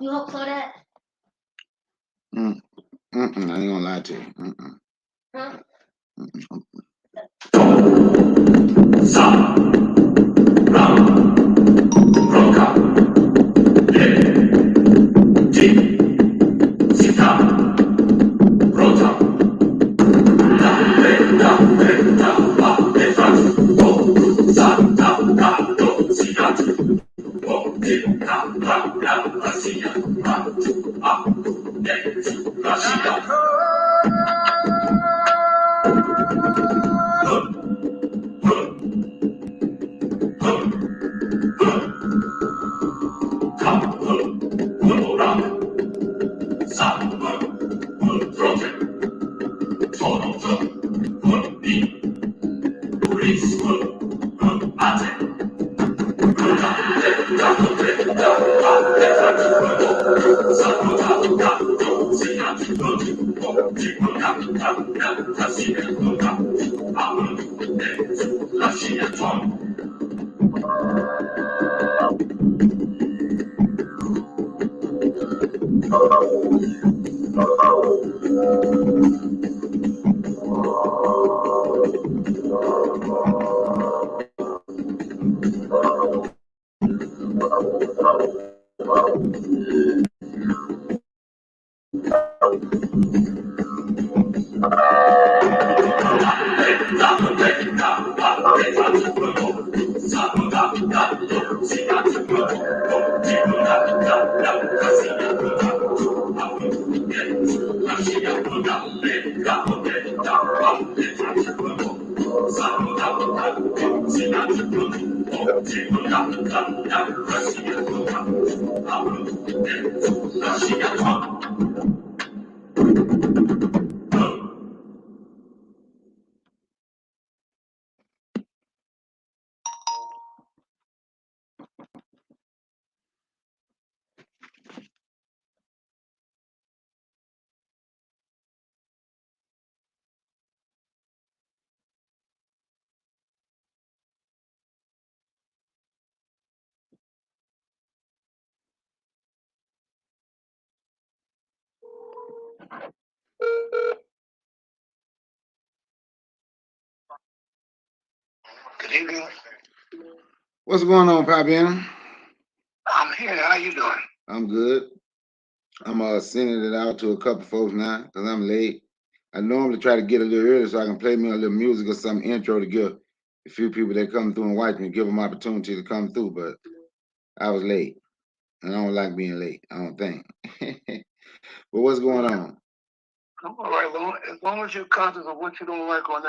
You hope for that? I ain't gonna lie to you. Huh? Good evening. What's going on, Piebenny? I'm here. How you doing? I'm good. I'm sending it out to a couple folks now because I'm late. I normally try to get a little early so I can play me a little music or some intro to give a few people that come through and watch me, give them opportunity to come through. But I was late, and I don't like being late. I don't think. But what's going on? I'm all right. As long as you're conscious of what you don't like on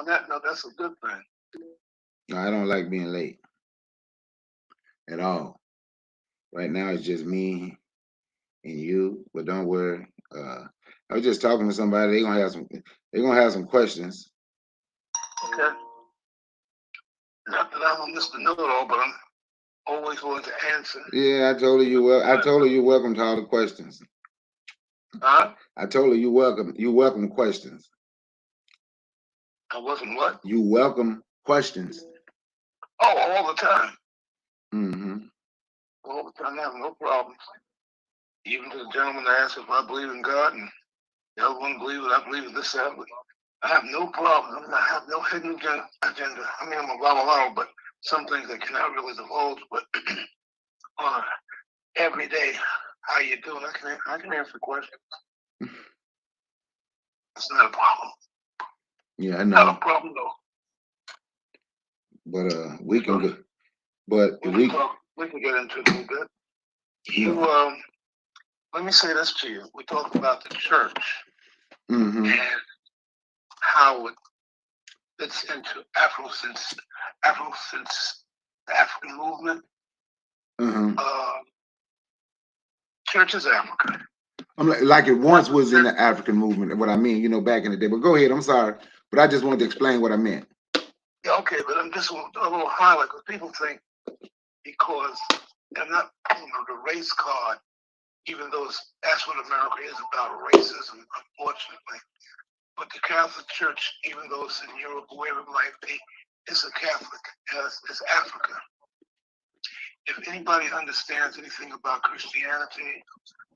that note, that's a good thing. No, I don't like being late at all. Right now it's just me and you. But don't worry. I was just talking to somebody. They're gonna have some. They're gonna have some questions. Okay. Not that I'm a Mr. Know-it-all, but I'm always willing to answer. Yeah, I told her you well. I told her you're welcome to all the questions. Huh? I told her you welcome. You welcome questions. I wasn't what? You welcome questions. Oh, all the time. Mm-hmm. All the time. I have no problems. Even to the gentleman that asked if I believe in God and the other one believes I believe in this, that. I have no problem. I have no hidden agenda. I mean, I'm a blah, blah, blah, but some things I cannot really divulge. But on a every day, how you doing? I can answer questions. It's not a problem. Yeah, I Not a know. problem though. But we can So go. But we if can we. talk. We can get into it a little bit. You Yeah. let me say this to you. We talked about the church Mm-hmm. and how it fits into Afro since the African movement. Mm-hmm. Uh, Church is Africa. I'm like it once was in the African movement. What I mean, back in the day. But go ahead. I'm sorry, but I just wanted to explain what I meant. Yeah, okay, but I'm just a little highlight because people think because they're not, the race card, even though that's what America is about, racism, unfortunately. But the Catholic Church, even though it's in Europe, wherever it might be, it's a Catholic, it's Africa. if anybody understands anything about Christianity,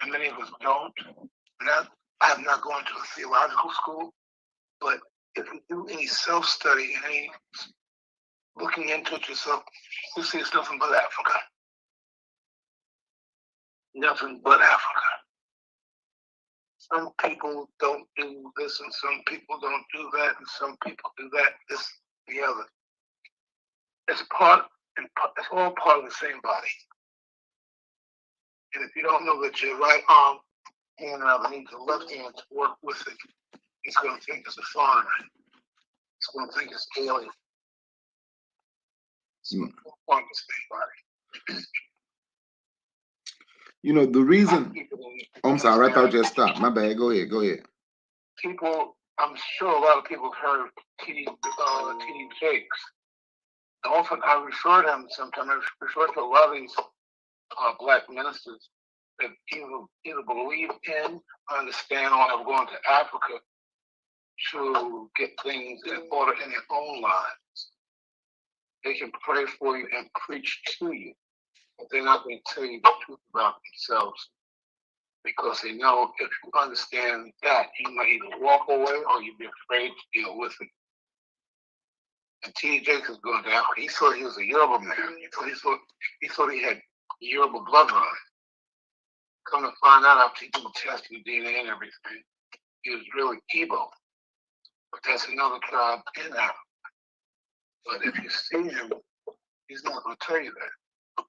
and many of us don't, and I have not gone to a theological school, but if you do any self-study and any looking into it yourself, you see it's nothing but Africa. Nothing but Africa. Some people don't do this, and some people don't do that, and some people do that, this, the other. It's all part of the same body. And if you don't know that your right arm hand out needs the left hand to work with it, it's going to think it's a foreigner. It's going to think it's alien. It's part of the same body. You know, the reason. I'm sorry, I thought you had stopped. My bad. Go ahead. People, I'm sure a lot of people have heard of T.D. Jakes. Often I refer to him sometimes. I refer to a lot of these black ministers that either believe in, understand, or have gone to Africa to get things in order in their own lives. They can pray for you and preach to you, but they're not going to tell you the truth about themselves, because they know if you understand that, you might either walk away or you'd be afraid to deal with it. And T.D. Jakes is going to Africa. He thought he was a Yoruba man. He thought he had Yoruba bloodline. Come to find out after he did the test and DNA and everything, he was really Igbo. But that's another tribe in Africa. But if you see him, he's not going to tell you that.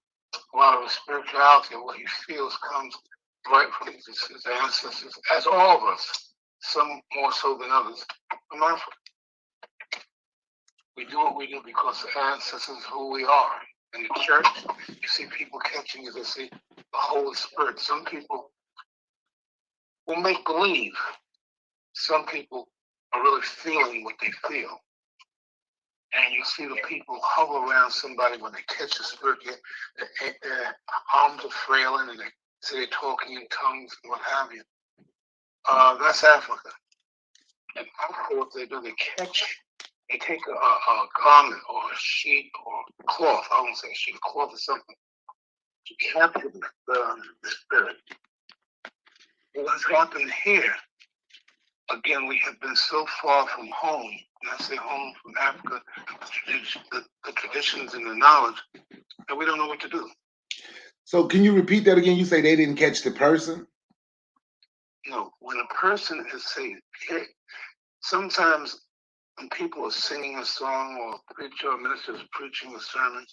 A lot of his spirituality and what he feels comes right from his ancestors, as all of us, some more so than others, from Africa. We do what we do because the ancestors is who we are. In the church, you see people catching it, they see the Holy Spirit. Some people will make believe. Some people are really feeling what they feel. And you see the people hover around somebody when they catch the Spirit, their arms are frailing and they say they're talking in tongues and what have you. That's Africa. And Africa, what they do, they take a garment or a sheet or cloth, I won't say a sheet, a cloth or something, to capture the Spirit. What's happened here, again, we have been so far from home, and I say home from Africa, the traditions and the knowledge, that we don't know what to do. So can you repeat that again? You say they didn't catch the person? No, when a person is saying, sometimes when people are singing a song or a preacher or minister is preaching a sermon,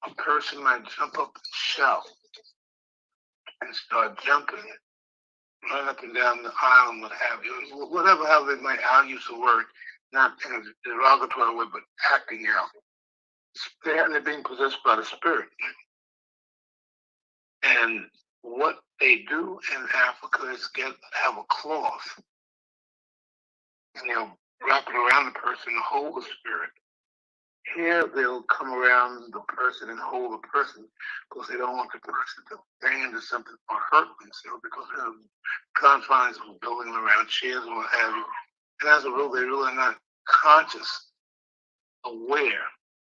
a person might jump up and shout and start jumping, run up and down the aisle and what have you. Whatever, how they might, I'll use the word, not in a derogatory way, but acting out. They're being possessed by the Spirit. And what they do in Africa is have a cloth, and they'll wrap it around the person and hold the Spirit. Here, they'll come around the person and hold the person because they don't want the person to bang into something or hurt themselves, because they're in confines of a building around chairs and what have you. And as a rule, they're really not conscious, aware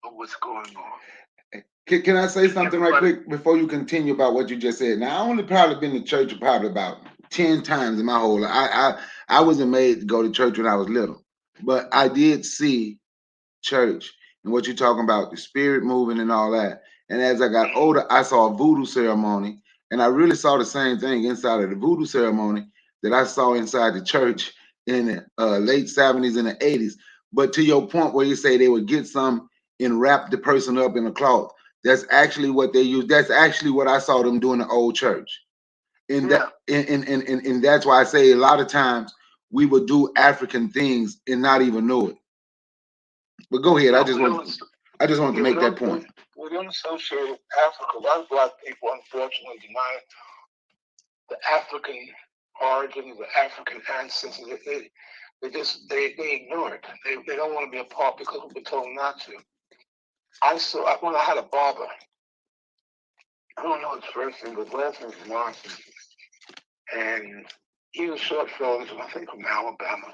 of what's going on. Can I say something right quick before you continue about what you just said? Now, I only probably been to church probably about 10 times in my whole life. I wasn't made to go to church when I was little, but I did see church and what you're talking about, the Spirit moving and all that. And as I got older, I saw a voodoo ceremony, and I really saw the same thing inside of the voodoo ceremony that I saw inside the church in the late 70s and the 80s. But to your point where you say they would get some and wrap the person up in a cloth, that's actually what they use. That's actually what I saw them do in the old church. And that and that's why I say a lot of times we would do African things and not even know it. But go ahead. I just want to make that point. We don't associate Africa. A lot of black people unfortunately deny the African origin, the African ancestors. They ignore it. They don't want to be a part because we've been told not to. When I had a barber, I don't know his first name, but his last name is Martin. And he was a short fellow, I think from Alabama.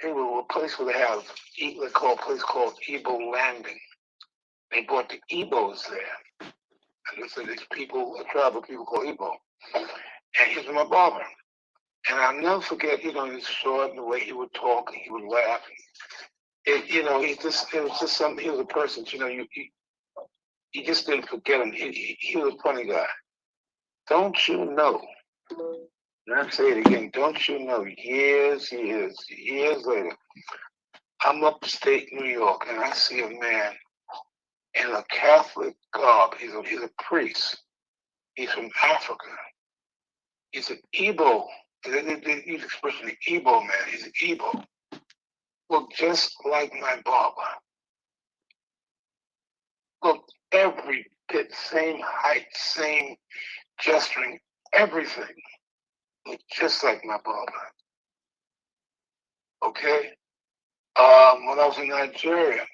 They were a place where they have, they call a place called Igbo Landing. They brought the Igbos there. And this is these people, a tribe of people called Igbo. And he was my barber. And I'll never forget, his short and the way he would talk and he would laugh. It was just something, he was a person, you just didn't forget him. He was a funny guy. Don't you know? And I'll say it again, don't you know, years later, I'm upstate New York and I see a man in a Catholic garb. He's a priest. He's from Africa. He's an Igbo. They use the expression the Igbo man. He's an Igbo. Look just like my barber. Look, every bit, same height, same gesturing, everything. Look just like my barber. Okay? When I was in Nigeria,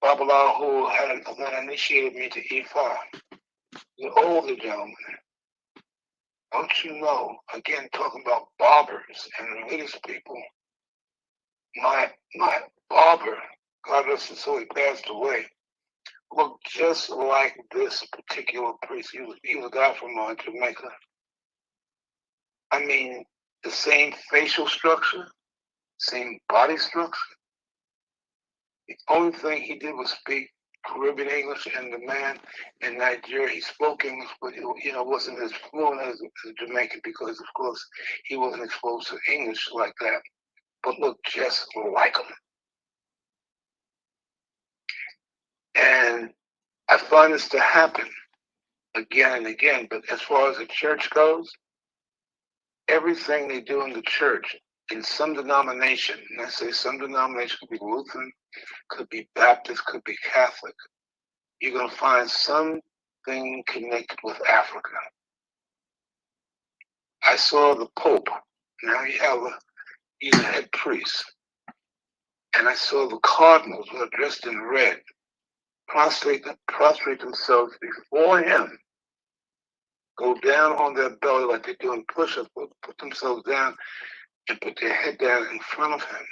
Babalawo who had initiated me to Ifa, the older gentleman. Don't you know, again, talking about barbers and religious people, my barber, God rest his soul, he passed away, looked just like this particular priest. He was a guy from Jamaica. I mean, the same facial structure, same body structure. The only thing he did was speak Caribbean English, and the man in Nigeria, he spoke English, but wasn't as fluent as Jamaican because, of course, he wasn't exposed to English like that. But looked just like him. And I find this to happen again and again. But as far as the church goes, everything they do in the church, in some denomination, and I say some denomination, could be Lutheran, could be Baptist, could be Catholic, you're going to find something connected with Africa. I saw the Pope. Now he's a head priest. And I saw the cardinals who are dressed in red prostrate themselves before him, go down on their belly like they're doing push-ups, put themselves down and put their head down in front of him.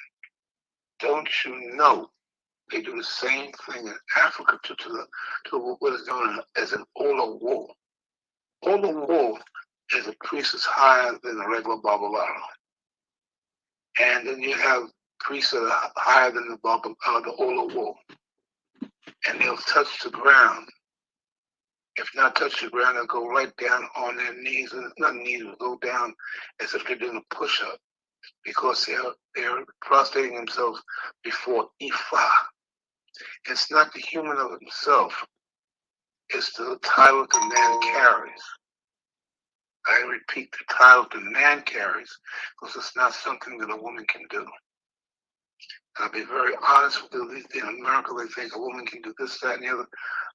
Don't you know they do the same thing in Africa to what is known as an Ola Wool. Ola Wool is a priest that's higher than a regular Babalawo. And then you have priests that are higher than the Ola Wool. And they'll touch the ground. If not touch the ground, they'll go right down on their knees, and not knees, they'll go down as if they're doing a push-up, because they're prostrating themselves before Ifa. It's not the human of himself, it's the title the man carries. I repeat, the title the man carries, because it's not something that a woman can do. I'll be very honest with you. In America, they think a woman can do this, that, and the other.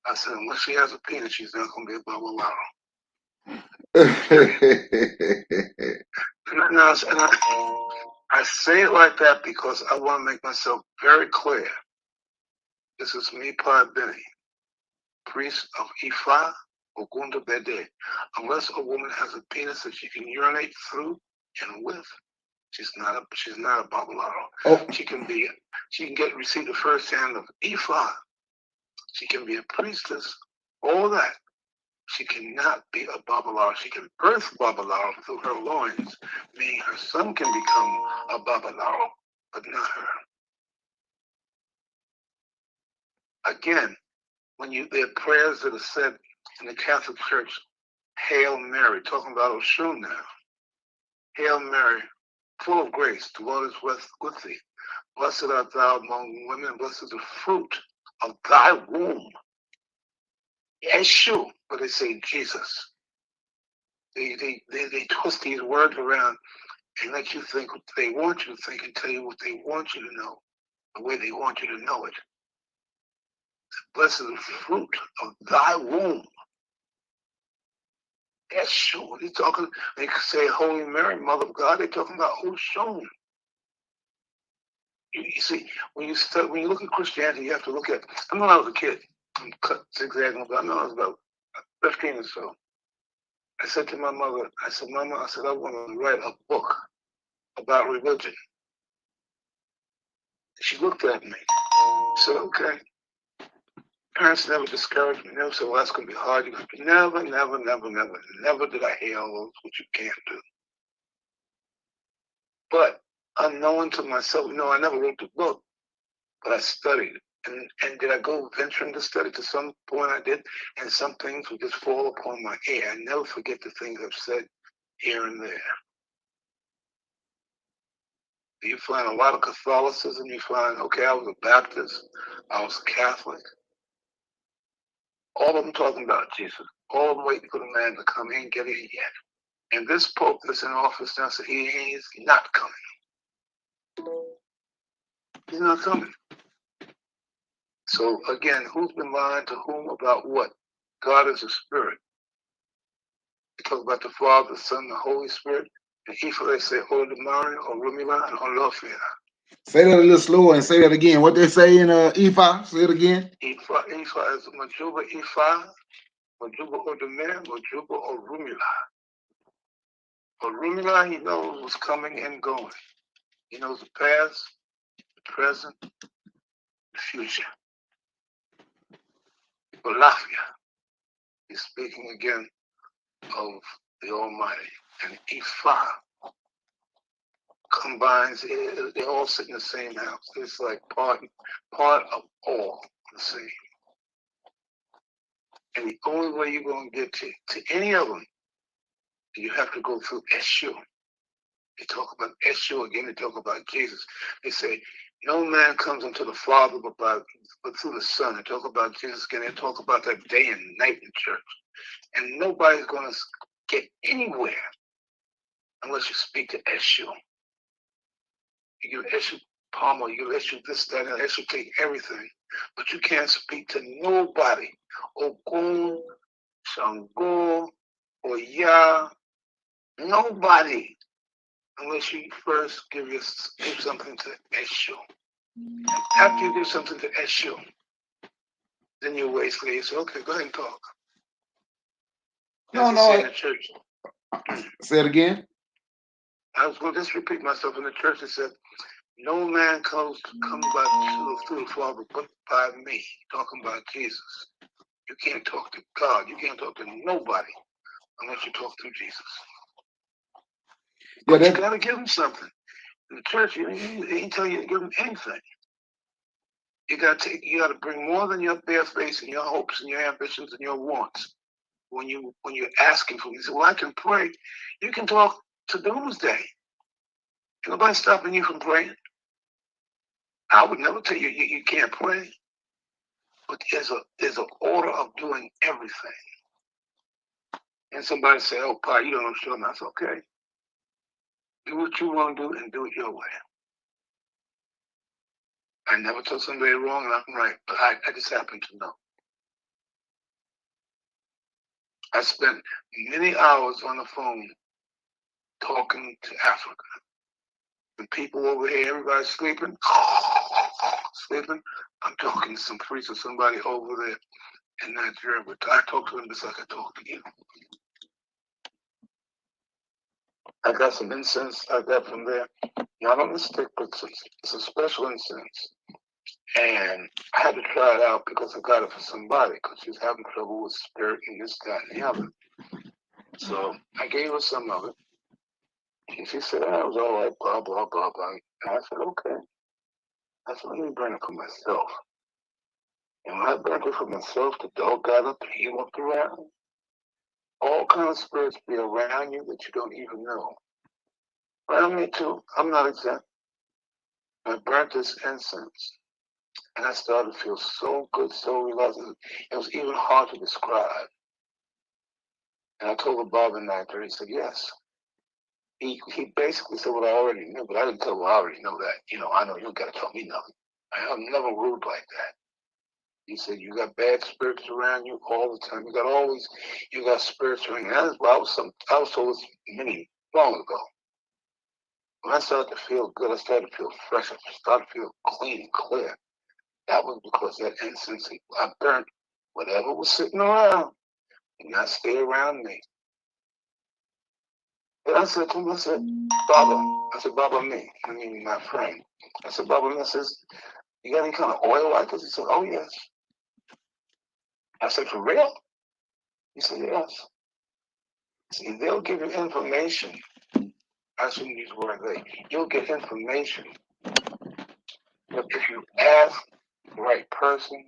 I said, unless she has a penis, she's not going to be a Babalawo. And I say it like that because I want to make myself very clear. This is me, Piebenny, priest of Ifa, Ogundabade. Unless a woman has a penis that she can urinate through and with, she's not a Babalawo. Oh. She can receive the first hand of Ifa. She can be a priestess, all that. She cannot be a Babalawo. She can birth Babalawo through her loins, meaning her son can become a Babalawo, but not her. Again, there are prayers that are said in the Catholic Church, Hail Mary, talking about Oshun now. Hail Mary, full of grace, the Lord is with thee. Blessed art thou among women, blessed is the fruit of thy womb. Yeshua, but they say Jesus. They twist these words around and let you think what they want you to think and tell you what they want you to know, the way they want you to know it. Blessed is the fruit of thy womb. Yeshua, they're talking, they say Holy Mary, Mother of God, they're talking about Oshun. You see, when you look at Christianity, you have to look at, I know when I was a kid, I'm zigzagging, but I know I was about 15 or so. I said to my mother, Mama, I want to write a book about religion. She looked at me. I said, okay. Parents never discouraged me. Never said, well, that's going to be hard. Never, never, never, never, never did I hear all those, what you can't do. But unknown to myself, no, I never wrote the book, but I studied. And did I go venturing to study? To some point I did, and some things would just fall upon my ear. I never forget the things I've said here and there. You find a lot of Catholicism. You find, okay, I was a Baptist, I was Catholic. All of them talking about Jesus. All of them waiting for the man to come. He ain't get in yet. And this Pope that's in office now said he is not coming. He's not coming. So again, who's been lying to whom about what? God is a spirit. They talk about the Father, the Son, the Holy Spirit. And Ifa, they say, Ogundabade, or Rumila, and Olofia. Say that a little slower and say that again. What they say in Ifa? Say it again. Ifa is Majuba Ifa, Majuba Odemir, Majuba or Rumila. But Rumila, he knows what's coming and going. He knows the past, the present, the future. Olafia, he's speaking again of the Almighty. And Ifa combines, they all sit in the same house. It's like part of all the same. And the only way you're going to get to any of them, you have to go through Eshu. They talk about Eshu again, they talk about Jesus. They say, no man comes unto the Father but through the Son. They talk about Jesus again, they talk about that day and night in church. And nobody's going to get anywhere unless you speak to Eshu. You give Eshu Palmer, you give Eshu this, that, and Eshu take everything. But you can't speak to nobody. Ogun, Shango, Oya, nobody, unless you first give something to Eshu. After you give something to Eshu, then you basically you say, okay, go ahead and talk. No. In the church. Say it again. I was going to just repeat myself. In the church, it said, no man comes by through the Father but by me. Talking about Jesus. You can't talk to God. You can't talk to nobody unless you talk through Jesus. But you got to give him something. In the church, he ain't tell you to give him anything. You got to bring more than your bare face and your hopes and your ambitions and your wants. When you're asking for me, you say, well, I can pray. You can talk to doomsday. Nobody stopping you from praying. I would never tell you you can't pray. But there's an order of doing everything. And somebody say, oh, Pa, you don't understand. That's okay. Do what you want to do and do it your way. I never tell somebody wrong and I'm right, but I just happen to know. I spent many hours on the phone talking to Africa. The people over here, everybody's sleeping. Sleeping. I'm talking to some priest or somebody over there in Nigeria, but I talk to them just like I talk to you. I got some incense I got from there. Not on the stick, but it's a special incense. And I had to try it out because I got it for somebody because she was having trouble with spirit and this, that, and the other. So I gave her some of it. And she said, I was all right, blah, blah, blah, blah. And I said, okay. I said, let me burn it for myself. And when I burned it for myself, the dog got up and he walked around. All kinds of spirits be around you that you don't even know. Around me too. I'm not exempt. I burnt this incense. And I started to feel so good, so relaxed. It was even hard to describe. And I told the Bob and actor, he said, yes. He basically said what I already knew, but I didn't tell him I already know that. I know you don't got to tell me nothing. I'm never rude like that. He said, you got bad spirits around you all the time. You got spirits around you. That's why I was told this long ago. When I started to feel good, I started to feel fresh. I started to feel clean and clear. That was because that incense, I burnt whatever was sitting around and not stay around me. But I said to him, Baba, me, I mean my friend. I said, Baba, I says, you got any kind of oil like this? He said, oh yes. I said, for real? He said, yes. See, they'll give you information. I shouldn't use the word they. You'll get information. But if you ask the right person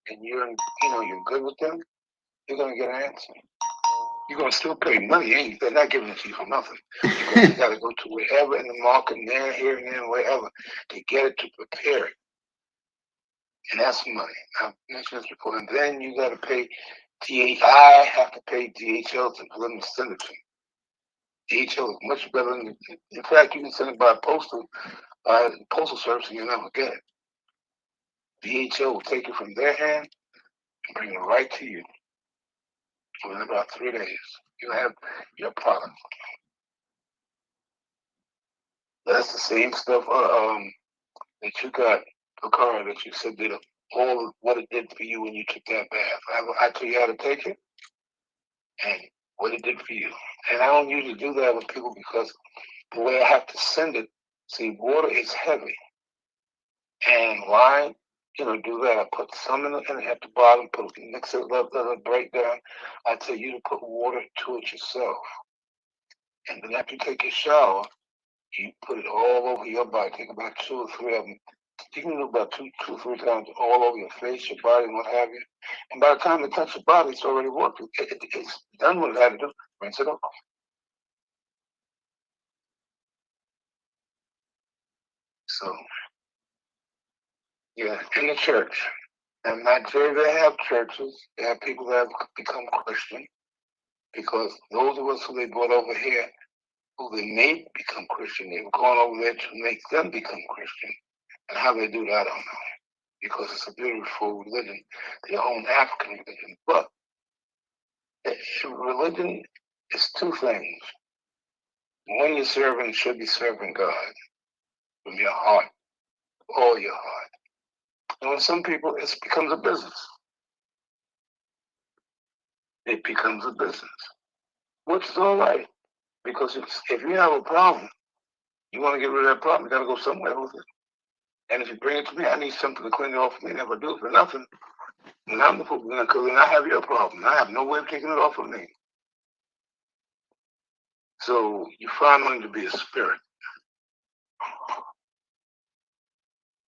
and you're good with them, you're gonna get an answer. You're gonna still pay money. They're not giving it to you for nothing. Because you gotta go to wherever in the market, there, here, and there, wherever, to get it, to prepare it. And that's money. I mentioned this before. And then you gotta pay I have to pay DHL to let them send it to you. DHL is much better than, in fact, you can send it by postal service and you'll never get it. DHL will take it from their hand and bring it right to you. Within about 3 days, you have your product. That's the same stuff that you got, the car that you said did all what it did for you when you took that bath. I tell you how to take it and what it did for you. And I don't usually do that with people because the way I have to send it, see, water is heavy. And why, do that? I put some in at the bottom, mix it up, let it break down. I tell you to put water to it yourself. And then after you take your shower, you put it all over your body. Take about 2 or 3 of them. You can do about two or three times all over your face, your body, and what have you. And by the time it touches your body, it's already working. It's done what it had to do. Rinse it off. So, yeah, in the church. And Nigeria, they have churches. They have people that have become Christian. Because those of us who they brought over here, who they made become Christian, they've gone over there to make them become Christian. And how they do that, I don't know. Because it's a beautiful religion, their own African religion. But religion is 2 things. One, you're serving, you should be serving God from your heart, all your heart. And with some people, it becomes a business. It becomes a business, which is all right. Because if you have a problem, you want to get rid of that problem, you got to go somewhere with it. And if you bring it to me, I need something to clean it off for me. Never do it for nothing. And I'm the fool, because then I have your problem. I have no way of taking it off of me. So you find money to be a spirit.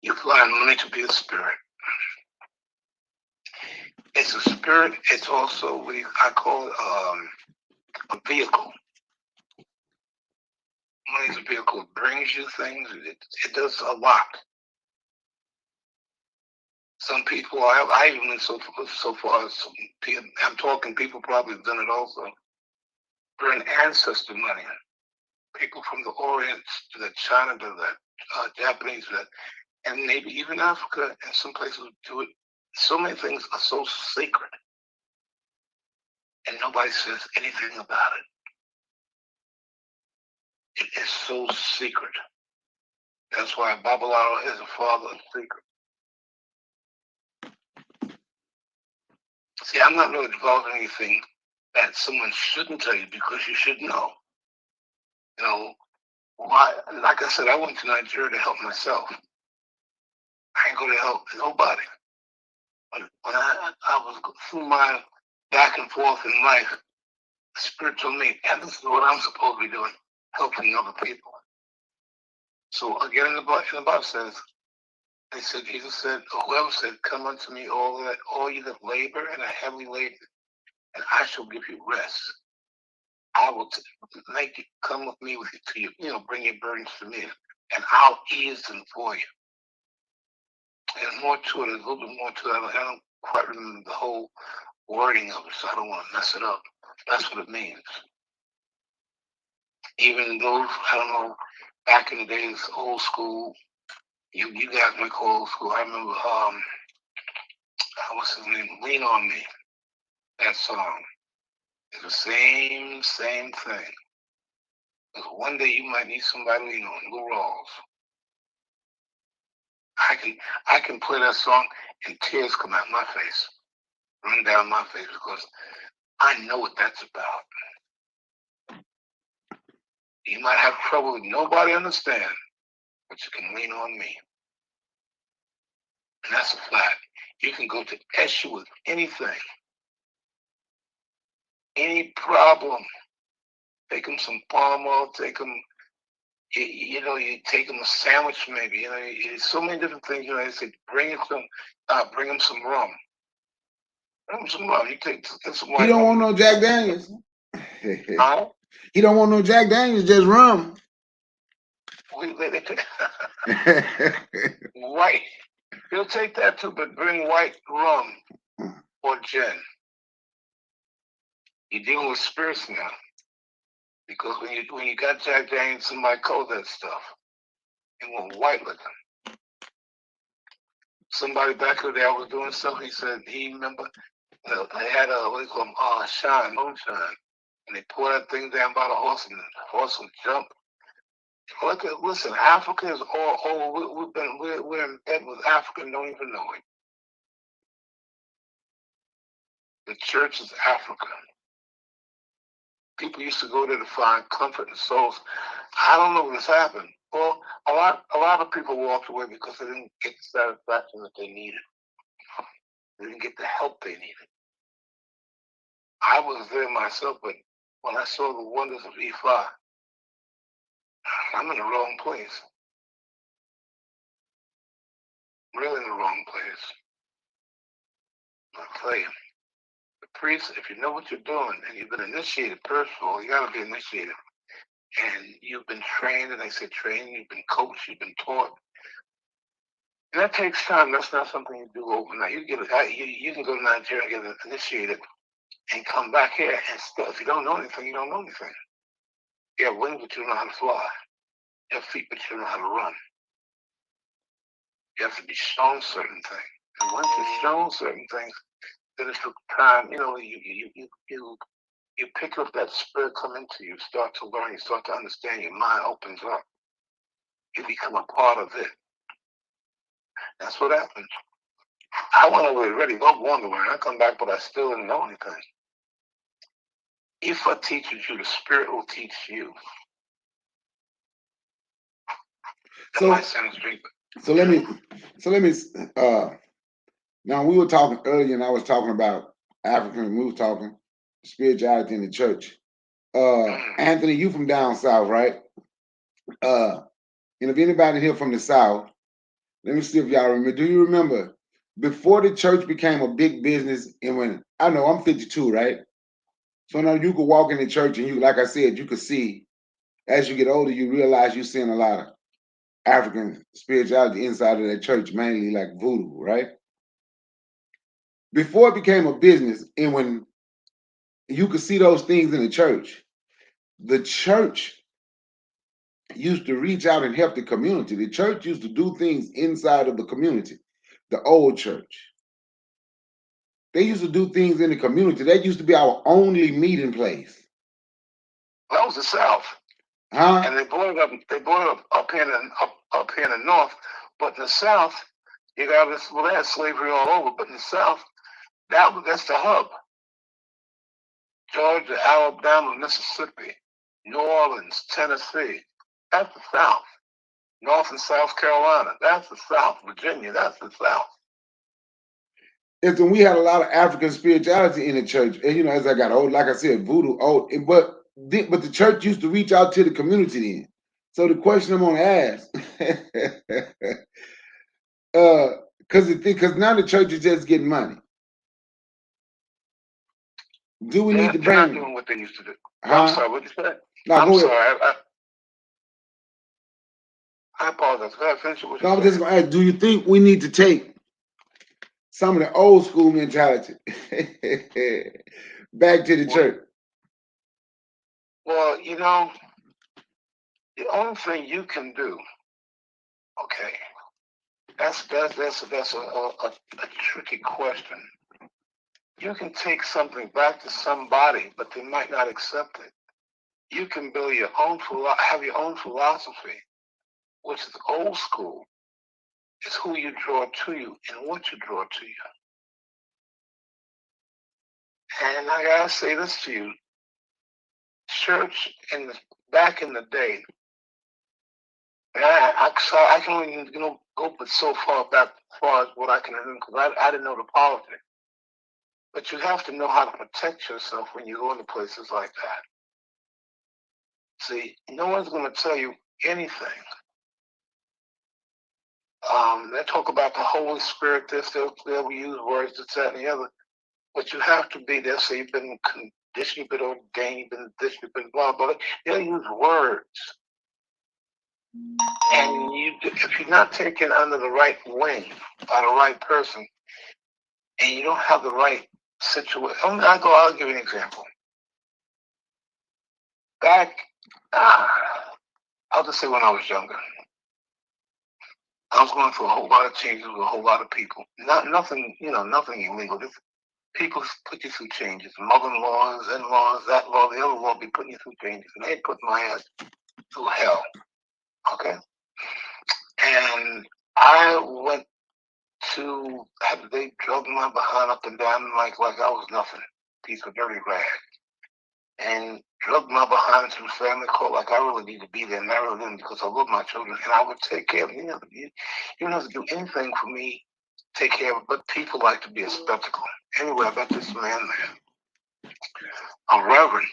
You find money to be a spirit. It's a spirit. It's also I call it a vehicle. Money is a vehicle. It brings you things. It does a lot. Some people, I even went so far as I'm talking, people probably have done it also. Bring ancestor money. People from the Orient, to that China, to that Japanese, that, and maybe even Africa, and some places do it. So many things are so sacred, and nobody says anything about it. It is so secret. That's why Babylon is a father of secret. See, I'm not really divulging anything that someone shouldn't tell you because you should know. Why? Like I said, I went to Nigeria to help myself. I ain't going to help nobody. But when I was through my back and forth in life, the Spirit told me, and this is what I'm supposed to be doing, helping other people. So again, in the Bible says, Jesus said, whoever said, come unto me, all you that labor and are heavily laden, and I shall give you rest. I will make you come with me to you, bring your burdens to me, and I'll ease them for you. There's more to it. There's a little bit more to it. I don't quite remember the whole wording of it, so I don't want to mess it up. That's what it means. Even those, I don't know, back in the days, old school, you guys might call old school. I remember, what's his name? Lean on Me. That song. It's the same thing. Because one day you might need somebody to lean on. Lou Rawls. I can play that song and tears come out my face, run down my face, because I know what that's about. You might have trouble with nobody understand, but you can lean on me. And that's a fact. You can go to issue with anything. Any problem, take them some palm oil, take them, you take them a sandwich maybe, so many different things, they say, bring them some rum. Bring them some rum. You take some He don't want no Jack Daniels. He don't want no Jack Daniels, just rum. White. He'll take that too, but bring white rum or gin. You're dealing with spirits now. Because when you got Jack Daniels, somebody called that stuff. It went white liquor. Somebody back in the day, I was doing something, he said he remember they had a, what do you call them, shine, moonshine. And they pour that thing down by the horse and the horse would jump. Listen, Africa is all we're in bed with Africa and don't even know it. The church is Africa. People used to go there to find comfort and souls. I don't know what's happened. Well, a lot of people walked away because they didn't get the satisfaction that they needed. They didn't get the help they needed. I was there myself, but when I saw the wonders of Ifa, I'm in the wrong place. Really in the wrong place. I'll tell you. The priest, if you know what you're doing and you've been initiated, first of all, you got to be initiated. And you've been trained, and they say trained, you've been coached, you've been taught. And that takes time. That's not something you do overnight. You can go to Nigeria and get initiated and come back here and still, if you don't know anything, you don't know anything. You have wings, but you don't know how to fly. You have feet, but you don't know how to run. You have to be shown certain things. And once you're shown certain things, then it's the time, you pick up that spirit come into you, start to learn, you start to understand, your mind opens up. You become a part of it. That's what happened. I went away ready, don't wonder when I come back, but I still didn't know anything. If I teaches you, the spirit will teach you. So let me now we were talking earlier and I was talking about African, we were talking spirituality in the church. Anthony, you from down south, right? And if anybody here from the south, let me see if y'all remember. Do you remember before the church became a big business? And when I know I'm 52, right? So now you could walk in the church and you, like I said, you could see as you get older, you realize you're seeing a lot of African spirituality inside of that church, mainly like voodoo, right? Before it became a business, and when you could see those things in the church used to reach out and help the community. The church used to do things inside of the community, the old church. They used to do things in the community. That used to be our only meeting place. That was the South. Huh? And they brought it up here in the North. But in the South, you got this, well, they had slavery all over, but in the South, that's the hub. Georgia, Alabama, Mississippi, New Orleans, Tennessee. That's the South. North and South Carolina. That's the South. Virginia. That's the South. And we had a lot of African spirituality in the church. And as I got old, like I said, voodoo, but the church used to reach out to the community then. So the question I'm gonna ask, because now the church is just getting money. Do we need to bring? They're not doing what they used to do. I'm sorry. What did you say? No, I'm sorry. I apologize. Go ahead, finish what you I'm just gonna ask. Do you think we need to take some of the old school mentality back to the church? Well, the only thing you can do, okay, that's a tricky question. You can take something back to somebody, but they might not accept it. You can build your own have your own philosophy, which is old school. It's who you draw to you and what you draw to you. And I gotta say this to you: church back in the day, and I can only go but so far back as far as what I can remember because I didn't know the politics. But you have to know how to protect yourself when you go into places like that. See, no one's going to tell you anything. They talk about the Holy Spirit, this, they'll use words, this, that, and the other. But you have to be there. So you've been conditioned, you've been ordained, you've been this, you've been blah, blah. They'll use words. And if you're not taken under the right wing by the right person, and you don't have the right situation, I'll give you an example. Back, I'll just say when I was younger, I was going through a whole lot of changes with a whole lot of people. Nothing illegal. Just people put you through changes. Mother-in-laws, in-laws, that law, the other law be putting you through changes. And they put my ass through hell. Okay? And I went to, they drug my behind up and down like I was nothing. Piece of dirty rag. And drug my behind to the family court like I really need to be there, and I really didn't, because I love my children and I would take care of them. You don't have to do anything for me, take care of it, but people like to be a spectacle. Anyway, I met this man there, a reverend.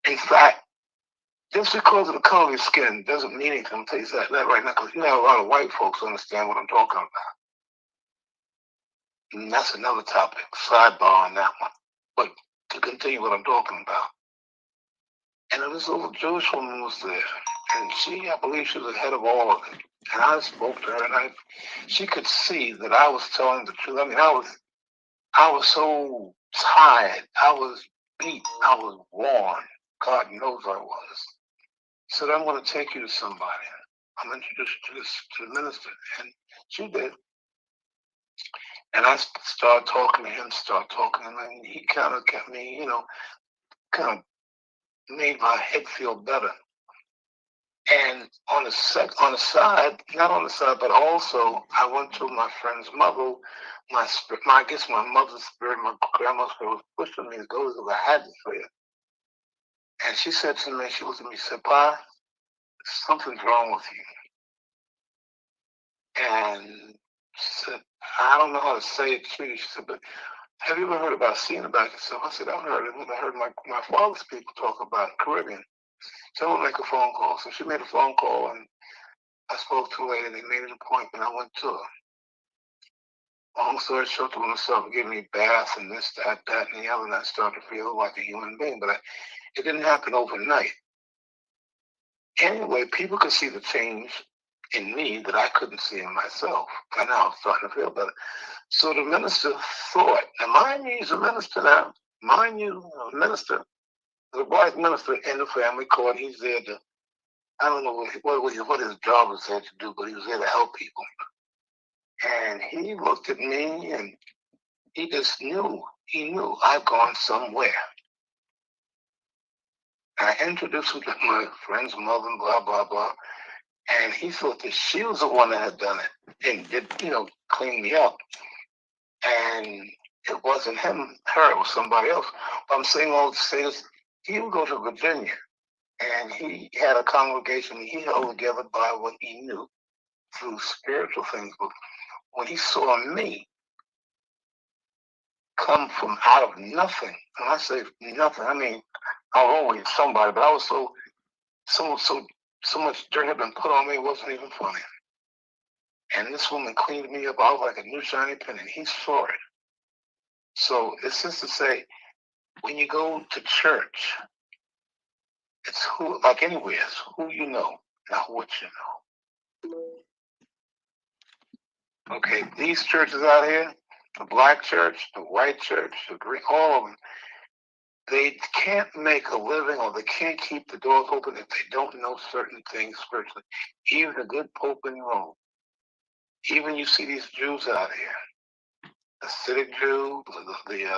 In fact, just because of the color of your skin doesn't mean anything. I'll tell you that right now, because you know a lot of white folks understand what I'm talking about. And that's another topic, sidebar on that one. But to continue what I'm talking about. And this little Jewish woman was there, and I believe she was the head of all of it. And I spoke to her, and she could see that I was telling the truth. I mean, I was so tired. I was beat. I was worn. God knows I was. He said, I'm going to take you to somebody. I'm introduced you to the minister. And she did. And I started talking to him, and he kind of kept me, kind of made my head feel better. And on the side, not on the side, but also I went to my friend's mother. I guess my mother's spirit, my grandma's spirit was pushing me to go because I had to say it. And she said to me, she looked at me, she said, "Pa, something's wrong with you." And she said, "I don't know how to say it to you." She said, "But have you ever heard about seeing about yourself?" I said, "I've heard it. I heard my father's people talk about it, Caribbean." So I'm gonna make a phone call. So she made a phone call, and I spoke to her lady, and they made an appointment. I went to her. Long story short, the woman started giving me baths and this, that, and the other, and I started to feel like a human being. But it didn't happen overnight. Anyway, people could see the change in me that I couldn't see in myself. And now I'm starting to feel better. So the minister thought, and mind you, he's a minister now. Mind you, a minister, the black minister in the family court. He's there to, I don't know what his job was there to do, but he was there to help people. And he looked at me, and he just knew. He knew I've gone somewhere. I introduced him to my friend's mother, and blah, blah, blah. And he thought that she was the one that had done it and did, clean me up. And it wasn't her, it was somebody else. But I'm saying all to say this, he would go to Virginia, and he had a congregation he held together by what he knew through spiritual things. But when he saw me come from out of nothing, and I say nothing, I mean, I was always somebody, but I was so much dirt had been put on me, it wasn't even funny. And this woman cleaned me up. I was like a new shiny penny, and he saw it. So it's just to say, when you go to church, it's who, like anywhere, it's who you know, not what you know. Okay, these churches out here, the black church, the white church, the green, all of them, they can't make a living, or they can't keep the doors open if they don't know certain things spiritually. Even a good Pope in Rome. Even you see these Jews out here, the Hasidic Jew, the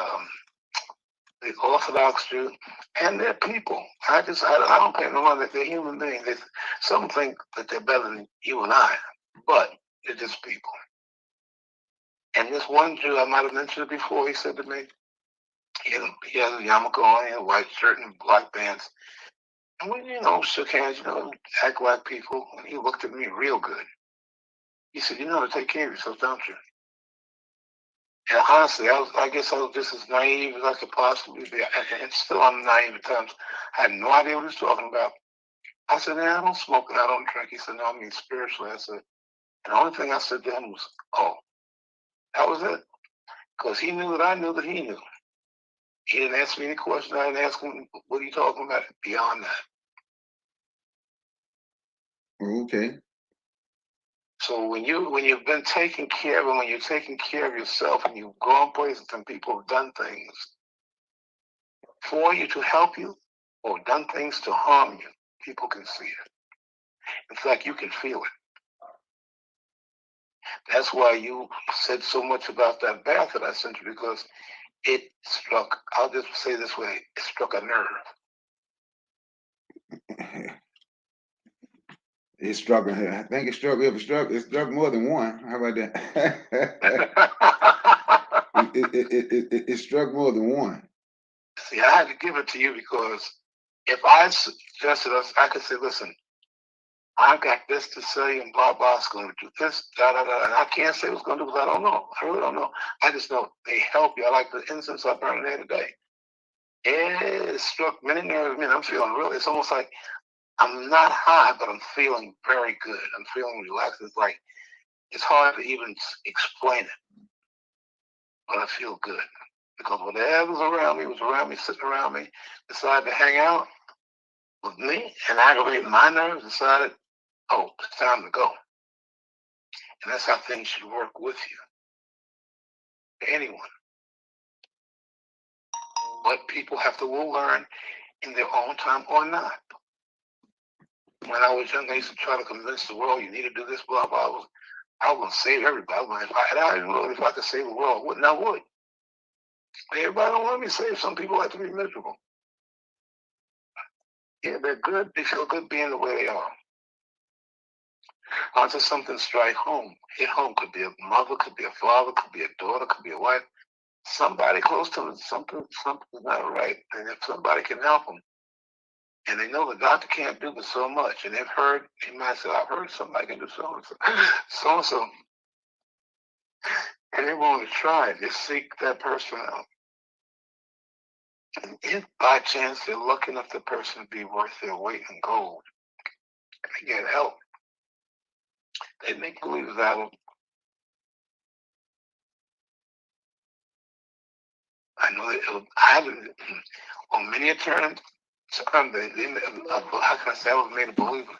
Orthodox Jew, and they're people. I don't pay no mind that they're human beings. Some think that they're better than you and I, but they're just people. And this one Jew, I might have mentioned it before, he said to me, he has a yarmulke on, a white shirt and black pants. And we, shook hands, act like people. And he looked at me real good. He said, "You know how to take care of yourself, don't you?" And honestly, I guess I was just as naive as I could possibly be. And still I'm naive at times. I had no idea what he was talking about. I said, man, I don't smoke and I don't drink. He said, no, I mean spiritually. I said, and the only thing I said to him was, oh, that was it. Because he knew that I knew that he knew. He didn't ask me any questions. I didn't ask him, what are you talking about beyond that? Okay. So when you've been taken care of, and when you're taking care of yourself, and you've gone places and people have done things for you to help you, or done things to harm you, people can see it. In fact, you can feel it. That's why you said so much about that bath that I sent you, because it struck, I'll just say this way, it struck a nerve. It struck. I think it struck. If it struck more than one. How about that? It struck more than one. See, I had to give it to you because if I suggested us, I could say, listen, I got this to say, and blah blah is going to do this, da da da, and I can't say what's going to do because I don't know. I really don't know. I just know they help you. I like the incense I burned there today. It struck many nerves. I mean, I'm feeling really. It's almost like I'm not high, but I'm feeling very good. I'm feeling relaxed. It's like it's hard to even explain it, but I feel good because whatever's around me was around me, sitting around me, decided to hang out with me and aggravate my nerves. Decided, oh, it's time to go. And that's how things should work with you, anyone. But people have to will learn in their own time or not. When I was young, I used to try to convince the world you need to do this, blah, blah. I was going to save everybody. I didn't know if I could save the world, I wouldn't. I would. Everybody don't want me to save. Some people like to be miserable. Yeah, they're good. They feel good being the way they are. Until something strike home. Hit home. Could be a mother, could be a father, could be a daughter, could be a wife. Somebody close to them, something's not right. And if somebody can help them, and they know the doctor can't do but so much, and they've heard, they might say, I've heard somebody can do so and so, so and so, and they want to try it. They seek that person out. And if by chance they're lucky enough the person to be worth their weight in gold, and they get help, they make believe that I know that I haven't on many a turn. How can I say I was made a believer?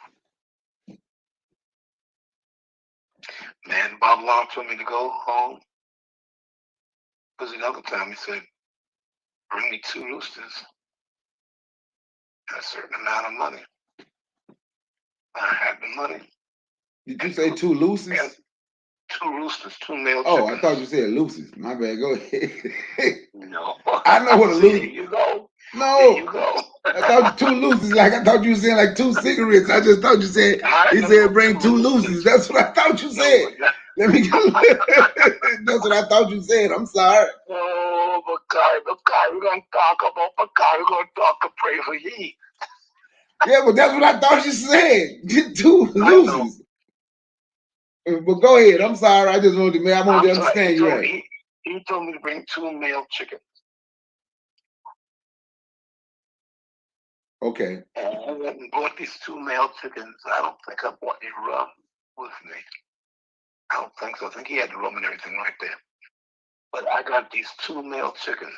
Man, Bob Long told me to go home. Because another time he said, bring me 2 roosters and a certain amount of money. I had the money. Did you say 2 looses? 2 roosters, 2 male chickens. chickens. I thought you said looses. My bad. Go ahead. No. I know what a loose. There you go. No. There you go. I thought 2 looses. Like I thought you were saying like 2 cigarettes. I just thought you said he said bring 2 looses. That's what I thought you said. Let me get. That's what I thought you said. I'm sorry. Oh, Bakari, we're gonna talk about Bakari. We're gonna talk and pray for ye. Yeah, but that's what I thought you said. Get 2 looses. But go ahead. I'm sorry. I just wanted to. I wanted to understand you right. He told me to bring 2 male chickens. Okay. And I went and bought these 2 male chickens. I don't think I bought any rum with me. I don't think so. I think he had the rum and everything right there. But I got these 2 male chickens.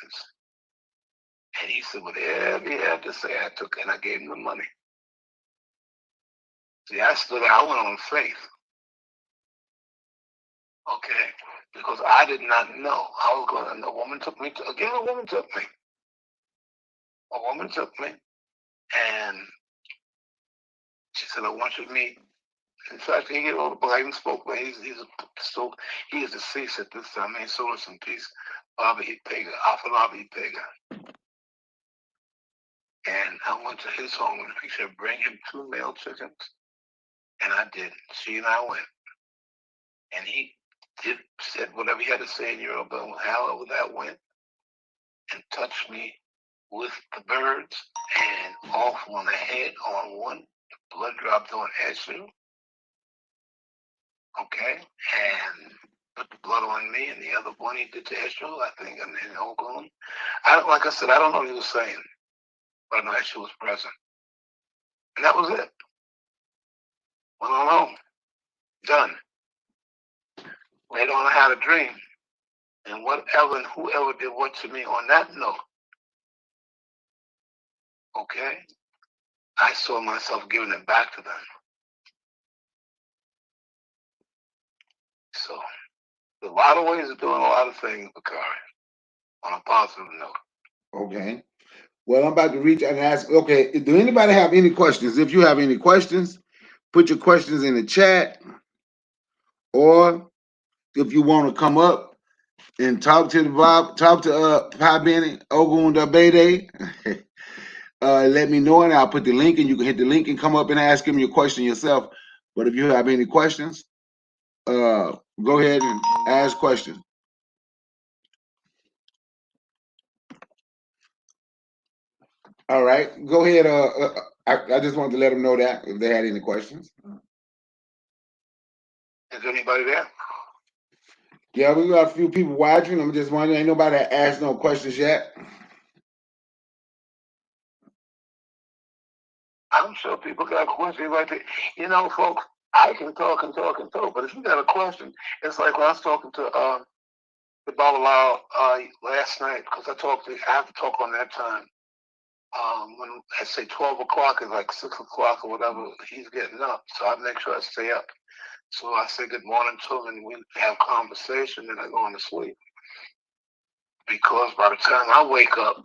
And he said, whatever you had to say, I took, and I gave him the money. See, I stood out. I went on faith. Okay. Because I did not know. I was going, and a woman took me. A woman took me. A woman took me. And she said, I want you to meet. In fact, he get all the I even spoke, but he is deceased at this time. May soul rest in peace. Bobby Pega, Alpha Bobby Pega. And I went to his home and he said, bring him 2 male chickens. And I did. She and I went. And he said whatever he had to say in Yoruba, however that went, and touched me with the birds and off on the head on one. Blood dropped on Eshu. Okay? And put the blood on me, and the other one he did to Israel, I think, and Ogun. Like I said, I don't know what he was saying, but I know Esther was present. And that was it. Went on home. Done. Later on, I had a dream. And whatever and whoever did what to me on that note, okay, I saw myself giving it back to them. So, there's a lot of ways of doing a lot of things, Bakari, on a positive note. Okay. Well, I'm about to reach out and ask. Okay, do anybody have any questions? If you have any questions, put your questions in the chat, or if you want to come up and talk to Piebenny Ogundabade, let me know, and I'll put the link, and you can hit the link and come up and ask him your question yourself. But if you have any questions, go ahead and ask questions. All right, go ahead. I just wanted to let them know that if they had any questions. Is anybody there? Yeah, we got a few people watching. I'm just wondering, ain't nobody asked no questions yet. I'm sure people got questions like that. You know, folks, I can talk and talk and talk, but if you got a question, it's like when I was talking to the Babalao last night, because I have to talk on that time. When I say 12 o'clock is like 6 o'clock or whatever, he's getting up. So I make sure I stay up. So I say good morning to him and we have conversation and I go on to sleep. Because by the time I wake up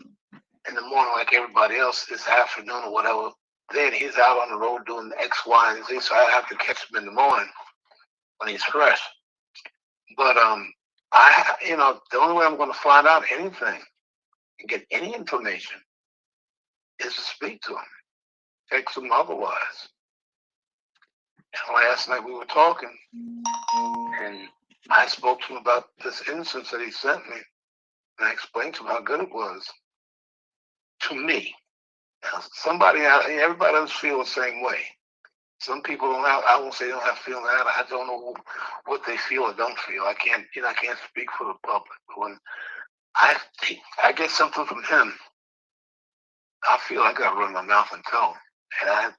in the morning like everybody else, it's afternoon or whatever, then he's out on the road doing X, Y, and Z. So I have to catch him in the morning when he's fresh. But the only way I'm going to find out anything and get any information is to speak to him, text him otherwise. And last night we were talking, and I spoke to him about this instance that he sent me, and I explained to him how good it was to me. Now, everybody doesn't feel the same way. Some people don't have. I won't say they don't have feeling that. I don't know what they feel or don't feel. I can't speak for the public. But when I get something from him, I feel like I run my mouth and tell him. And I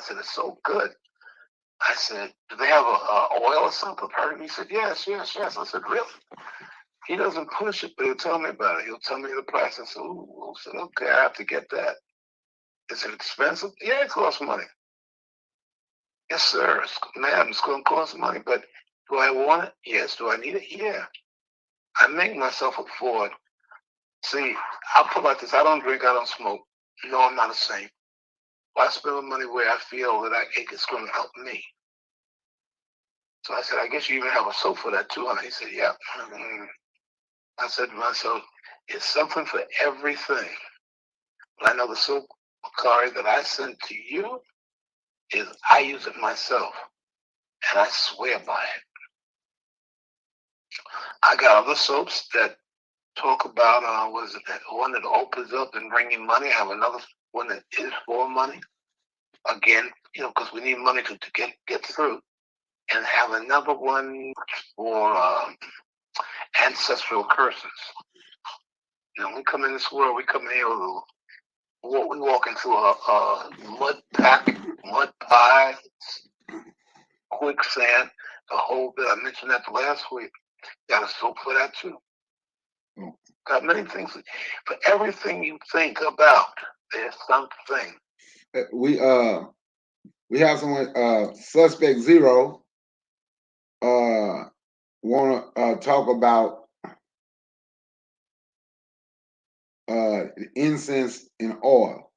said, it's so good. I said, do they have a oil or something prepared? He said, yes. I said, really? He doesn't push it, but he'll tell me about it. He'll tell me the price. I said, ooh. I said, okay, I have to get that. Is it expensive? Yeah, it costs money. Yes, sir. It's going to cost money, but do I want it? Yes. Do I need it? Yeah. I make myself afford. See, I'll put it like this. I don't drink. I don't smoke. No, I'm not a saint. I spend the money where I feel that it's going to help me. So I said, I guess you even have a soap for that too. And he said, yeah. I said to myself, it's something for everything. But I know the soap card that I sent to you is I use it myself. And I swear by it. I got other soaps that talk about one that opens up and bringing money. I have another one that is for money. Again, because we need money to get through. And have another one for ancestral curses. When we come in this world, we come in here we walk into a mud pie, quicksand, the whole bit. I mentioned that the last week. Got a soap for that too. Got many things. For everything you think about, there's something. We have someone, Suspect Zero, want to talk about incense and oil.